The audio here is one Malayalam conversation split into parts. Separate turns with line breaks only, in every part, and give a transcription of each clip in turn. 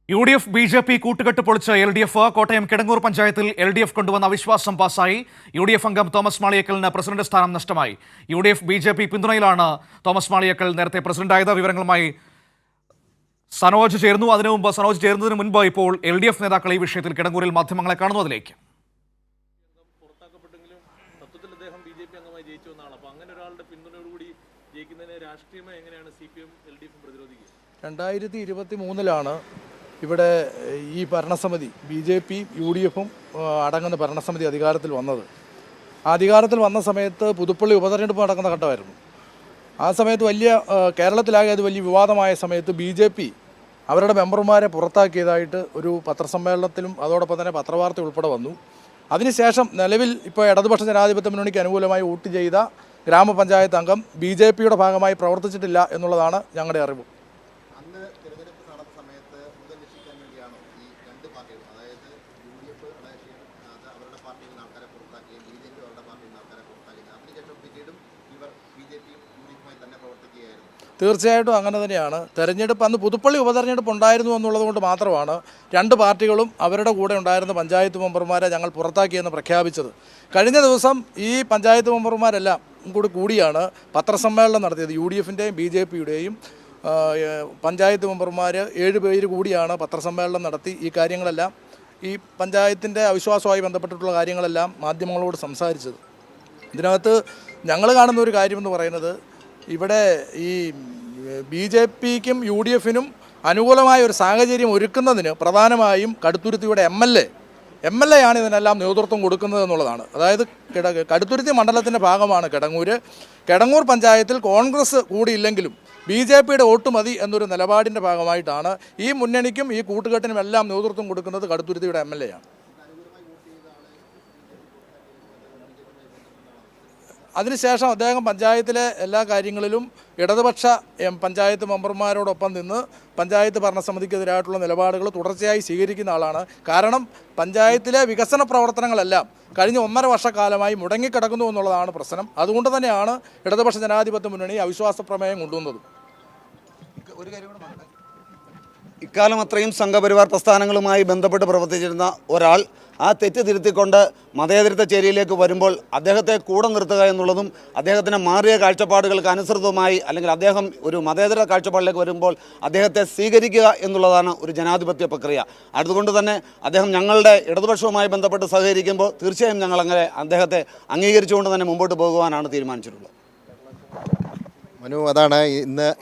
UDF BJP കൂട്ടുകെട്ട് പൊളിച്ച് LDF കോട്ടയം കിടങ്ങൂർ പഞ്ചായത്തിൽ LDF കൊണ്ടുവന്ന അവിശ്വാസം പാസായി. UDF അംഗം തോമസ് മാളിയേക്കലിന് പ്രസിഡന്റ് സ്ഥാനം നഷ്ടമായി. UDF BJP പിന്തുണയിലാണ് തോമസ് മാളിയേക്കൽ നേരത്തെ പ്രസിഡന്റായത്. വിവരങ്ങളുമായി സനോജ് ചേർന്നു. സനോജ് ചേരുന്നതിന് മുൻപ് ഇപ്പോൾ LDF നേതാക്കൾ ഈ വിഷയത്തിൽ കിടങ്ങൂരിൽ മാധ്യമങ്ങളെ കാണുന്നു. അതിലേക്ക്
2023 ഇവിടെ ഈ ഭരണസമിതി BJP UDF അടങ്ങുന്ന ഭരണസമിതി അധികാരത്തിൽ വന്നത്. അധികാരത്തിൽ വന്ന സമയത്ത് പുതുപ്പള്ളി ഉപതെരഞ്ഞെടുപ്പ് നടക്കുന്ന ഘട്ടമായിരുന്നു. ആ സമയത്ത് കേരളത്തിലാകെ അത് വലിയ വിവാദമായ സമയത്ത് BJP അവരുടെ മെമ്പർമാരെ പുറത്താക്കിയതായിട്ട് ഒരു പത്രസമ്മേളനത്തിലും അതോടൊപ്പം തന്നെ പത്രവാർത്ത ഉൾപ്പെടെ വന്നു. അതിനുശേഷം നിലവിൽ ഇപ്പോൾ ഇടതുപക്ഷ ജനാധിപത്യ മുന്നണിക്ക് അനുകൂലമായി വോട്ട് ചെയ്ത ഗ്രാമപഞ്ചായത്ത് അംഗം BJPയുടെ ഭാഗമായി പ്രവർത്തിച്ചിട്ടില്ല എന്നുള്ളതാണ് ഞങ്ങളുടെ അറിവ്. തീർച്ചയായിട്ടും അങ്ങനെ തന്നെയാണ്. തെരഞ്ഞെടുപ്പ് അന്ന് പുതുപ്പള്ളി ഉപതെരഞ്ഞെടുപ്പ് ഉണ്ടായിരുന്നു എന്നുള്ളത് കൊണ്ട് മാത്രമാണ് രണ്ട് പാർട്ടികളും അവരുടെ കൂടെ ഉണ്ടായിരുന്ന പഞ്ചായത്ത് മെമ്പർമാരെ ഞങ്ങൾ പുറത്താക്കിയെന്ന് പ്രഖ്യാപിച്ചത്. കഴിഞ്ഞ ദിവസം ഈ പഞ്ചായത്ത് മെമ്പർമാരെല്ലാം കൂടിയാണ് പത്രസമ്മേളനം നടത്തിയത്. UDFൻ്റെയും BJPയുടെയും പഞ്ചായത്ത് മെമ്പർമാർ 7 പേര് കൂടിയാണ് പത്രസമ്മേളനം നടത്തി ഈ കാര്യങ്ങളെല്ലാം, ഈ പഞ്ചായത്തിൻ്റെ അവിശ്വാസവുമായി ബന്ധപ്പെട്ടിട്ടുള്ള കാര്യങ്ങളെല്ലാം മാധ്യമങ്ങളോട് സംസാരിച്ചത്. ഇതിനകത്ത് ഞങ്ങൾ കാണുന്ന ഒരു കാര്യമെന്ന് പറയുന്നത്, ഇവിടെ ഈ BJPക്കും UDFനും അനുകൂലമായ ഒരു സാഹചര്യം ഒരുക്കുന്നതിന് പ്രധാനമായും കടുത്തുരുത്തിയുടെ MLA ആണ് ഇതിനെല്ലാം നേതൃത്വം കൊടുക്കുന്നത് എന്നുള്ളതാണ്. അതായത് കടുത്തുരുത്തി മണ്ഡലത്തിൻ്റെ ഭാഗമാണ് കിടങ്ങൂർ പഞ്ചായത്തിൽ കോൺഗ്രസ് കൂടിയില്ലെങ്കിലും BJPയുടെ വോട്ട് മതി എന്നൊരു നിലപാടിൻ്റെ ഭാഗമായിട്ടാണ് ഈ മുന്നണിക്കും ഈ കൂട്ടുകെട്ടിനും എല്ലാം നേതൃത്വം കൊടുക്കുന്നത് കടുത്തുരുത്തിയുടെ MLA ആണ്. അതിനുശേഷം അദ്ദേഹം പഞ്ചായത്തിലെ എല്ലാ കാര്യങ്ങളിലും ഇടതുപക്ഷ പഞ്ചായത്ത് മെമ്പർമാരോടൊപ്പം നിന്ന് പഞ്ചായത്ത് ഭരണസമിതിക്കെതിരായിട്ടുള്ള നിലപാടുകൾ തുടർച്ചയായി സ്വീകരിക്കുന്ന ആളാണ്. കാരണം പഞ്ചായത്തിലെ വികസന പ്രവർത്തനങ്ങളെല്ലാം കഴിഞ്ഞ 1.5 വർഷക്കാലമായി മുടങ്ങിക്കിടക്കുന്നു എന്നുള്ളതാണ് പ്രശ്നം. അതുകൊണ്ട് തന്നെയാണ് ഇടതുപക്ഷ ജനാധിപത്യ മുന്നണി അവിശ്വാസ പ്രമേയം കൊണ്ടുവന്നത്.
ഒരു കാര്യം കൂടെ, ഇക്കാലം അത്രയും സംഘപരിവാർ പ്രസ്ഥാനങ്ങളുമായി ബന്ധപ്പെട്ട് പ്രവർത്തിച്ചിരുന്ന ഒരാൾ ആ തെറ്റ് തിരുത്തിക്കൊണ്ട് മതേതരത്വ ചേരിയിലേക്ക് വരുമ്പോൾ അദ്ദേഹത്തെ കൂടെ നിർത്തുക എന്നുള്ളതും അദ്ദേഹത്തിന് മാറിയ കാഴ്ചപ്പാടുകൾക്ക് അനുസൃതമായി, അല്ലെങ്കിൽ അദ്ദേഹം ഒരു മതേതര കാഴ്ചപ്പാടിലേക്ക് വരുമ്പോൾ അദ്ദേഹത്തെ സ്വീകരിക്കുക എന്നുള്ളതാണ് ഒരു ജനാധിപത്യ പ്രക്രിയ. അതുകൊണ്ട് തന്നെ അദ്ദേഹം ഞങ്ങളുടെ ഇടതുപക്ഷവുമായി ബന്ധപ്പെട്ട് സഹകരിക്കുമ്പോൾ തീർച്ചയായും ഞങ്ങളങ്ങനെ അദ്ദേഹത്തെ അംഗീകരിച്ചുകൊണ്ട് തന്നെ മുമ്പോട്ട് പോകുവാനാണ് തീരുമാനിച്ചിട്ടുള്ളത്.
മനു, അതാണ്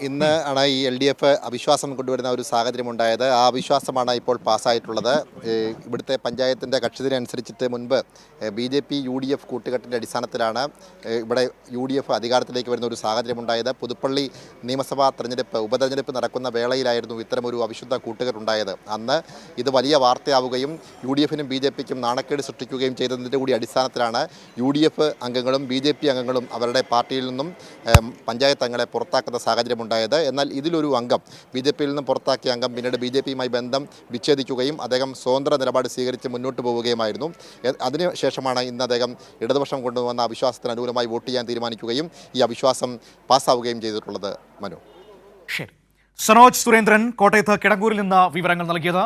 ഇന്ന് ആണ് ഈ LDF അവിശ്വാസം കൊണ്ടുവരുന്ന ഒരു സാഹചര്യം ഉണ്ടായത്. ആ അവിശ്വാസമാണ് ഇപ്പോൾ പാസ്സായിട്ടുള്ളത്. ഇവിടുത്തെ പഞ്ചായത്തിൻ്റെ കക്ഷിതിനനുസരിച്ചിട്ട് മുൻപ് BJP UDF കൂട്ടുകെട്ടിൻ്റെ അടിസ്ഥാനത്തിലാണ് ഇവിടെ UDF അധികാരത്തിലേക്ക് വരുന്ന ഒരു സാഹചര്യം ഉണ്ടായത്. പുതുപ്പള്ളി നിയമസഭാ ഉപതെരഞ്ഞെടുപ്പ് നടക്കുന്ന വേളയിലായിരുന്നു ഇത്തരമൊരു അവിശുദ്ധ കൂട്ടുകെട്ടുണ്ടായത്. അന്ന് ഇത് വലിയ വാർത്തയാവുകയും UDFനും BJPക്കും നാണക്കേട് സൃഷ്ടിക്കുകയും ചെയ്തതിൻ്റെ കൂടി അടിസ്ഥാനത്തിലാണ് UDF അംഗങ്ങളും BJP അംഗങ്ങളും അവരുടെ പാർട്ടിയിൽ നിന്നും പഞ്ചായത്ത് അംഗങ്ങളെ പുറത്താക്കുന്ന സാഹചര്യമുണ്ടായത്. എന്നാൽ ഇതിലൊരു അംഗം, BJPയിൽ നിന്നും പുറത്താക്കിയ അംഗം പിന്നീട് BJPയുമായി ബന്ധം വിച്ഛേദിക്കുകയും അദ്ദേഹം സ്വതന്ത്ര നിലപാട് സ്വീകരിച്ച് മുന്നോട്ട് പോവുകയുമായിരുന്നു. അതിനുശേഷമാണ് ഇന്ന് അദ്ദേഹം ഇടതുപക്ഷം കൊണ്ടുവന്ന അവിശ്വാസത്തിന് അനുകൂലമായി വോട്ട് ചെയ്യാൻ തീരുമാനിക്കുകയും ഈ അവിശ്വാസം പാസ്സാവുകയും ചെയ്തിട്ടുള്ളത്. മനു.
ശരി. സനോജ് സുരേന്ദ്രൻ കോട്ടയത്ത് കിടങ്ങൂരിൽ നിന്ന് വിവരങ്ങൾ നൽകിയത്.